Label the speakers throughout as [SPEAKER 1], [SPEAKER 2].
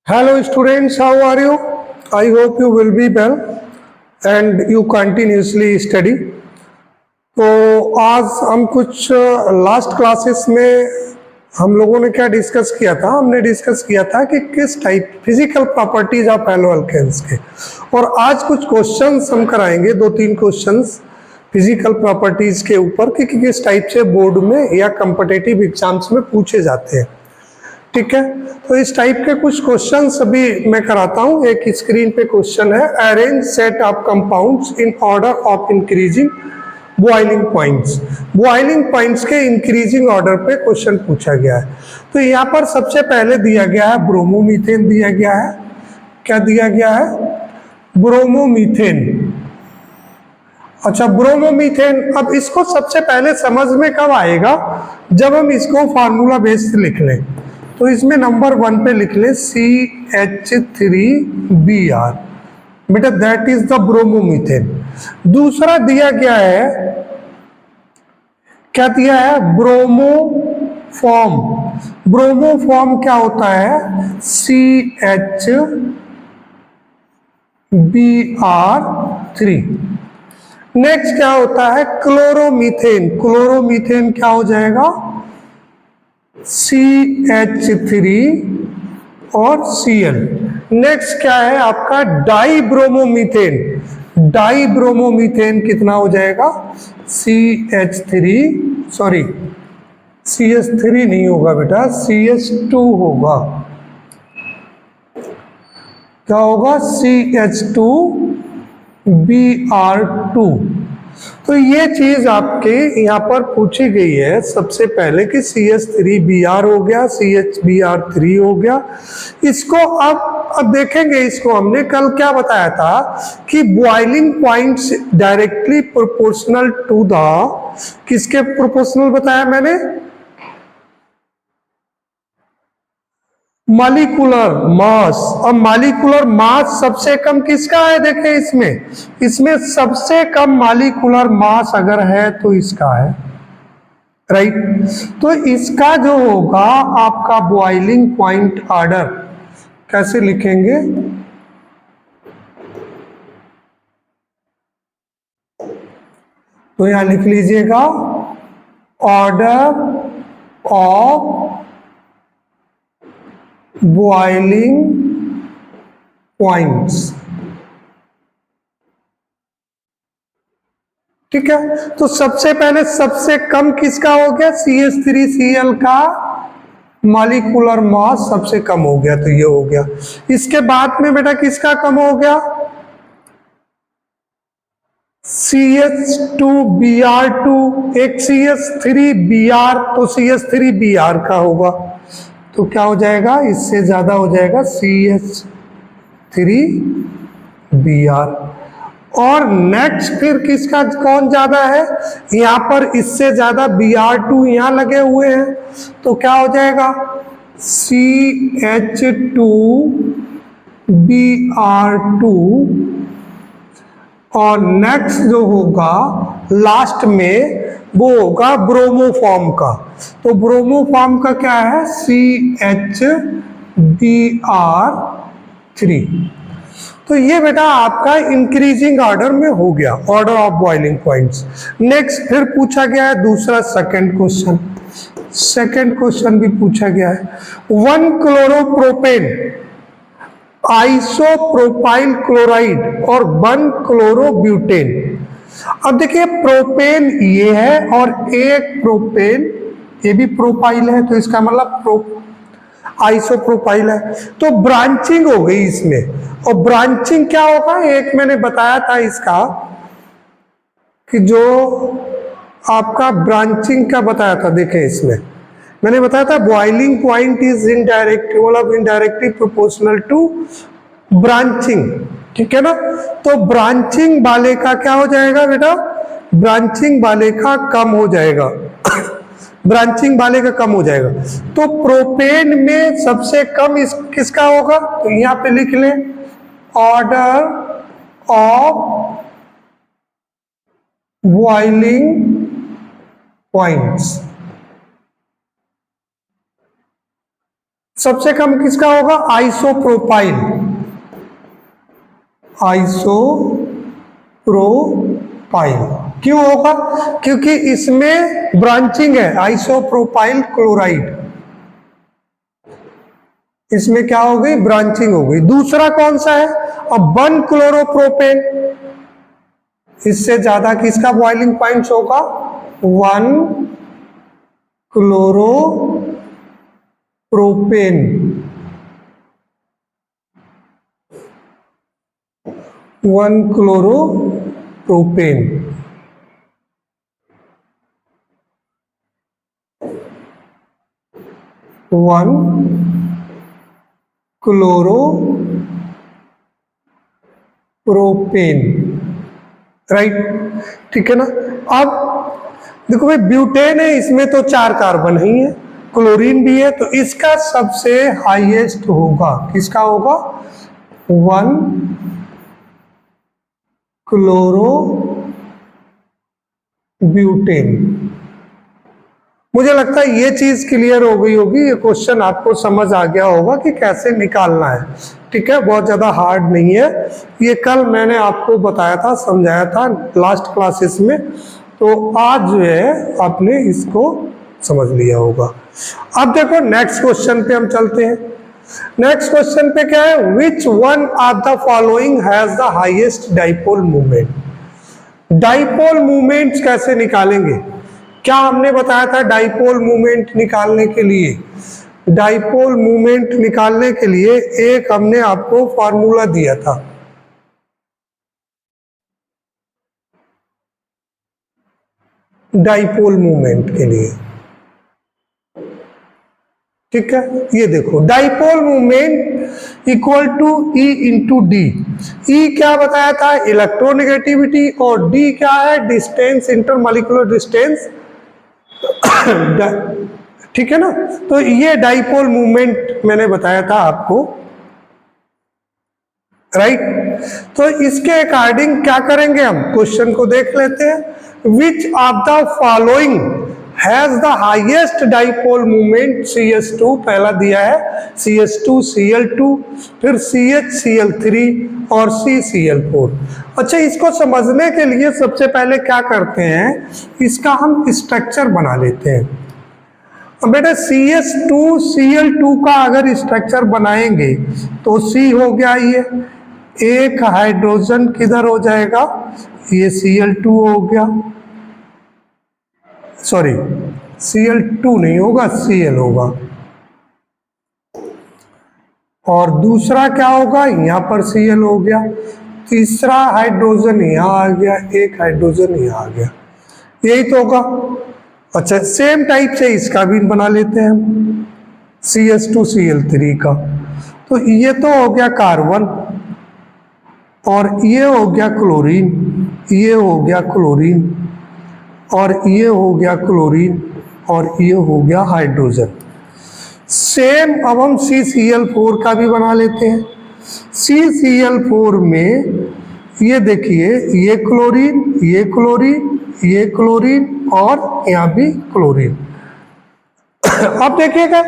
[SPEAKER 1] Hello students, how are you? I hope you will be well and you continuously study. तो आज हम कुछ last classes में हम लोगों ने क्या डिस्कस किया था? हमने डिस्कस किया था कि किस type physical properties of haloalkanes के, और आज कुछ क्वेश्चंस हम कराएंगे, 2-3 क्वेश्चंस फिजिकल प्रॉपर्टीज के ऊपर कि किस टाइप से बोर्ड में या कॉम्पिटिटिव एग्जाम्स में पूछे जाते हैं। ठीक है, तो इस टाइप के कुछ क्वेश्चंस अभी मैं कराता हूं। एक स्क्रीन पे क्वेश्चन है, arrange set of compounds in order of increasing boiling points. Boiling points के इंक्रीजिंग ऑर्डर पे क्वेश्चन पूछा गया है। तो यहाँ पर सबसे पहले दिया गया है ब्रोमोमीथेन दिया गया है। क्या दिया गया है? ब्रोमोमीथेन। अच्छा, ब्रोमोमीथेन, अब इसको सबसे पहले समझ में कब आएगा? जब हम इसको फार्मूला बेस से लिख लें। तो इसमें नंबर 1 पे लिख ले CH3Br, बेटा दैट इज द ब्रोमोमीथेन। दूसरा दिया गया है, क्या दिया है? ब्रोमोफॉर्म। ब्रोमोफॉर्म क्या होता है? CHBr3। नेक्स्ट क्या होता है? क्लोरोमीथेन। क्लोरोमीथेन क्या हो जाएगा? CH3 और Cl। नेक्स्ट क्या है आपका? डाइब्रोमोमीथेन। डाइब्रोमोमीथेन कितना हो जाएगा? CH3 नहीं होगा बेटा, CH2 होगा। क्या होगा? CH2Br2। तो ये चीज आपके यहाँ पर पूछी गई है सबसे पहले कि CH3Br हो गया, CHBr3 हो गया। इसको अब देखेंगे। इसको हमने कल क्या बताया था कि boiling points directly proportional to the, किसके प्रोपोर्शनल बताया मैंने? Molecular mass. अब मॉलिक्यूलर मास सबसे कम किसका है? देखें इसमें सबसे कम मॉलिक्यूलर मास अगर है तो इसका है, राइट। तो इसका जो होगा आपका बॉइलिंग पॉइंट ऑर्डर कैसे लिखेंगे? तो यहां लिख लीजिएगा ऑर्डर ऑफ बॉइलिंग पॉइंट्स। ठीक है, तो सबसे पहले सबसे कम किसका हो गया? CH3Cl का मॉलिक्यूलर मास सबसे कम हो गया, तो ये हो गया। इसके बाद में बेटा किसका कम हो गया? CH2Br2। एक CH3Br, तो CH3Br का होगा, तो क्या हो जाएगा? इससे ज्यादा हो जाएगा CH3Br। और नेक्स्ट फिर किसका कौन ज्यादा है? यहां पर इससे ज्यादा Br2 यहां लगे हुए हैं, तो क्या हो जाएगा? CH2Br2। और नेक्स्ट जो होगा लास्ट में वो होगा ब्रोमोफॉर्म का। तो ब्रोमोफॉर्म का क्या है? CHBr3। तो ये बेटा आपका इंक्रीजिंग ऑर्डर में हो गया, order of boiling points. Next फिर पूछा गया है दूसरा सेकंड क्वेश्चन भी पूछा गया है। 1 क्लोरोप्रोपेन आइसोप्रोपाइल क्लोराइड और 1 क्लोरोब्यूटेन। अब देखिए प्रोपेन ये है और एक प्रोपेन ये भी प्रोपाइल है, तो इसका मतलब आइसोप्रोपाइल है। तो ब्रांचिंग हो गई इसमें। और ब्रांचिंग क्या होगा? एक मैंने बताया था इसका कि जो आपका ब्रांचिंग का बताया था, देखें इसमें मैंने बताया था boiling point is indirectly proportional to branching. ठीक है ना? तो ब्रांचिंग वाले का क्या हो जाएगा बेटा? ब्रांचिंग वाले का कम हो जाएगा। ब्रांचिंग वाले का कम हो जाएगा। तो प्रोपेन में सबसे कम किसका होगा? तो यहां पे लिख ले ऑर्डर ऑफ बॉइलिंग पॉइंट्स। सबसे कम किसका होगा? आइसोप्रोपाइल। आइसोप्रोपाइल क्यों होगा? क्योंकि इसमें ब्रांचिंग है, आइसोप्रोपाइल क्लोराइड, इसमें क्या हो गई? ब्रांचिंग हो गई। दूसरा कौन सा है? अब 1 क्लोरोप्रोपेन, इससे ज्यादा किसका बॉइलिंग पॉइंट होगा? 1 chloropropane, 1 chloropropane. One chloropropane, right, ठीक है ना। अब देखो भाई, ब्यूटेन है, इसमें तो 4 कार्बन ही है, क्लोरीन भी है, तो इसका सबसे हाईएस्ट होगा, किसका होगा? 1 क्लोरोब्यूटेन। मुझे लगता है ये चीज क्लियर हो गई होगी, ये क्वेश्चन आपको समझ आ गया होगा कि कैसे निकालना है, ठीक है। बहुत ज्यादा हार्ड नहीं है, ये कल मैंने आपको बताया था, समझाया था लास्ट क्लासेस में, तो आज जो है आपने इसको समझ लिया होगा। अब देखो नेक्स्ट क्वेश्चन पे हम चलते हैं। नेक्स्ट क्वेश्चन पे क्या है? Which one of the following has the highest dipole movement. Dipole movements कैसे निकालेंगे? क्या हमने बताया था डाइपोल मूवमेंट निकालने के लिए? डाइपोल मूवमेंट निकालने के लिए एक हमने आपको फॉर्मूला दिया था, डाइपोल मूवमेंट के लिए, ठीक है। ये देखो, dipole movement equal to e into d. E क्या बताया था? इलेक्ट्रोनेगेटिविटी, और डी क्या है? डिस्टेंस, इंटरमॉलिक्यूलर डिस्टेंस, ठीक है ना। तो ये डाइपोल मूवमेंट मैंने बताया था आपको, राइट। तो इसके अकॉर्डिंग क्या करेंगे हम? क्वेश्चन को देख लेते हैं। Which of the following has the highest dipole movement? CH2 पहला दिया है, CH2 Cl2, फिर CH Cl3 और C Cl4। अच्छा, इसको समझने के लिए सबसे पहले क्या करते हैं, इसका हम स्ट्रक्चर बना लेते हैं। अब बेटा CH2 Cl2 का अगर स्ट्रक्चर बनाएंगे तो C हो गया, ये एक हाइड्रोजन किधर हो जाएगा? ये Cl2 हो गया, सॉरी Cl2 नहीं होगा, Cl होगा। और दूसरा क्या होगा? यहाँ पर Cl हो गया, तीसरा हाइड्रोजन यहाँ आ गया, एक हाइड्रोजन यहाँ आ गया, यही तो होगा। अच्छा, सेम टाइप से इसका भी बना लेते हैं हम, CH2 Cl3 का। तो ये तो हो गया कार्बन, और ये हो गया क्लोरीन, ये हो गया क्लोरीन, और ये हो गया क्लोरीन, और ये हो गया हाइड्रोजन। सेम अब हम CCl4 का भी बना लेते हैं। CCl4 में ये देखिए, ये क्लोरीन, ये क्लोरीन, ये क्लोरीन, और यहाँ भी क्लोरीन। अब देखिएगा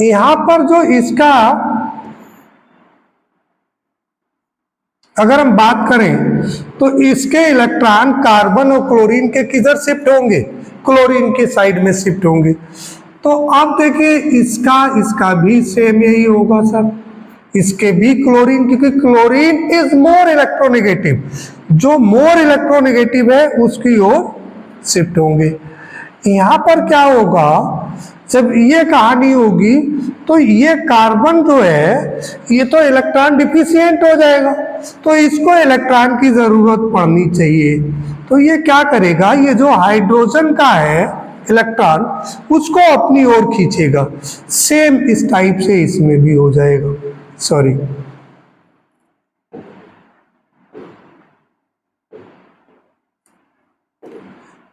[SPEAKER 1] यहाँ पर जो इसका अगर हम बात करें तो इसके इलेक्ट्रॉन कार्बन और क्लोरीन के किधर शिफ्ट होंगे? क्लोरीन के साइड में शिफ्ट होंगे। तो अब देखिए इसका भी सेम यही होगा सर, इसके भी क्लोरीन, क्योंकि क्लोरीन इज मोर इलेक्ट्रोनेगेटिव, जो मोर इलेक्ट्रोनेगेटिव है उसकी ओर शिफ्ट होंगे। यहाँ पर क्या होगा, जब ये कहानी होगी तो ये कार्बन जो है ये तो इलेक्ट्रॉन डिफिशिएंट हो जाएगा, तो इसको इलेक्ट्रॉन की जरूरत पड़नी चाहिए। तो ये क्या करेगा, ये जो हाइड्रोजन का है इलेक्ट्रॉन उसको अपनी ओर खींचेगा। सेम इस टाइप से इसमें भी हो जाएगा, सॉरी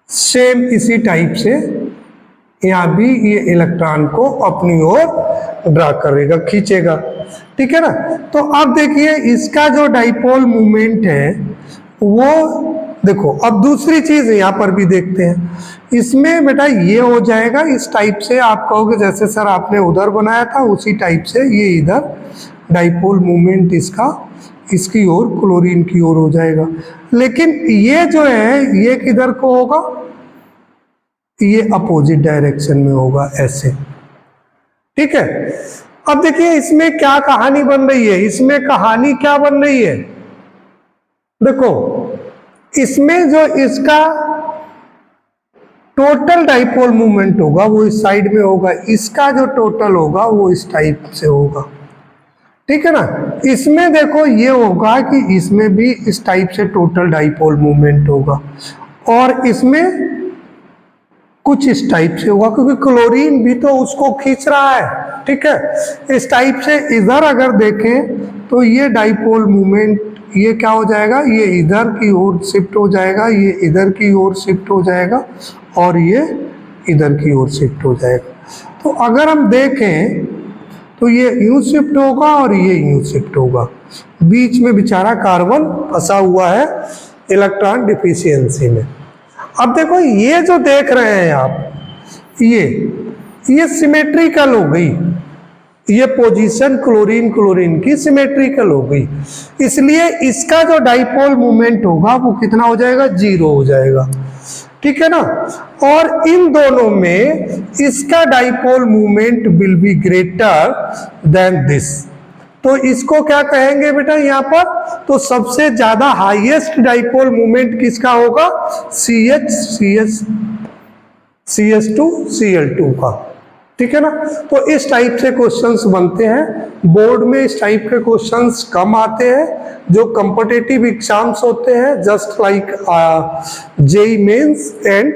[SPEAKER 1] सेम इसी टाइप से यहाँ भी ये इलेक्ट्रॉन को अपनी ओर ड्रा करेगा, खींचेगा, ठीक है ना। तो अब देखिए इसका जो डाइपोल मूवमेंट है वो देखो अब दूसरी चीज यहाँ पर भी देखते हैं, इसमें बेटा ये हो जाएगा इस टाइप से, आप कहोगे जैसे सर आपने उधर बनाया था उसी टाइप से ये इधर डाइपोल मोमेंट इसका इसकी ओर क्लोरीन की ओर हो जाएगा। लेकिन ये जो है ये किधर को होगा, ये अपोजिट डायरेक्शन में होगा ऐसे, ठीक है। अब देखिए इसमें क्या कहानी बन रही है, इसमें कहानी क्या बन रही है, देखो इसमें जो इसका टोटल डाइपोल मूवमेंट होगा वो इस साइड में होगा, इसका जो टोटल होगा वो इस टाइप से होगा, ठीक है ना। इसमें देखो ये होगा कि इसमें भी इस टाइप से टोटल डाइपोल मूवमेंट होगा और इसमें कुछ इस टाइप से होगा क्योंकि क्लोरीन भी तो उसको खींच रहा है, ठीक है। इस टाइप से इधर अगर देखें तो ये डाइपोल मूवमेंट ये क्या हो जाएगा, ये इधर की ओर शिफ्ट हो जाएगा, ये इधर की ओर शिफ्ट हो जाएगा और ये इधर की ओर शिफ्ट हो जाएगा। तो अगर हम देखें तो ये यूं शिफ्ट होगा और ये यूं शिफ्ट होगा, बीच में बेचारा कार्बन फंसा हुआ है इलेक्ट्रॉन डिफिशियंसी में। अब देखो ये जो देख रहे हैं आप ये सिमेट्रिकल हो गई, ये पोजीशन क्लोरीन क्लोरीन की सिमेट्रिकल हो गई, इसलिए इसका जो डाइपोल मूवमेंट होगा वो कितना हो जाएगा, 0 हो जाएगा, ठीक है ना। और इन दोनों में इसका dipole movement will be greater than this, तो इसको क्या कहेंगे बेटा यहाँ पर, तो सबसे ज्यादा हाईएस्ट डाइपोल मूवमेंट किसका होगा, CH2Cl2 का, ठीक है ना। तो इस टाइप से क्वेश्चंस बनते हैं, बोर्ड में इस टाइप के क्वेश्चंस कम आते हैं, जो कॉम्पिटिटिव एग्जाम्स होते हैं just like JEE mains and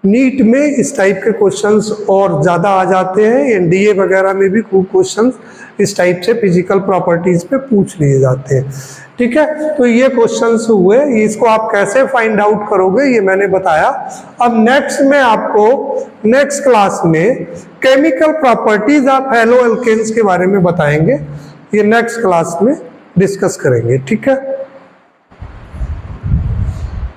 [SPEAKER 1] NEET में इस टाइप के क्वेश्चंस और ज़्यादा आ जाते हैं। एनडीए वगैरह में भी खूब क्वेश्चंस इस टाइप से फिजिकल प्रॉपर्टीज़ पे पूछ लिए जाते हैं, ठीक है। तो ये क्वेश्चंस हुए, इसको आप कैसे फाइंड आउट करोगे ये मैंने बताया। अब नेक्स्ट में आपको नेक्स्ट क्लास में chemical properties of haloalkanes के बारे में बताएंगे, ये नेक्स्ट क्लास में डिस्कस करेंगे, ठीक है।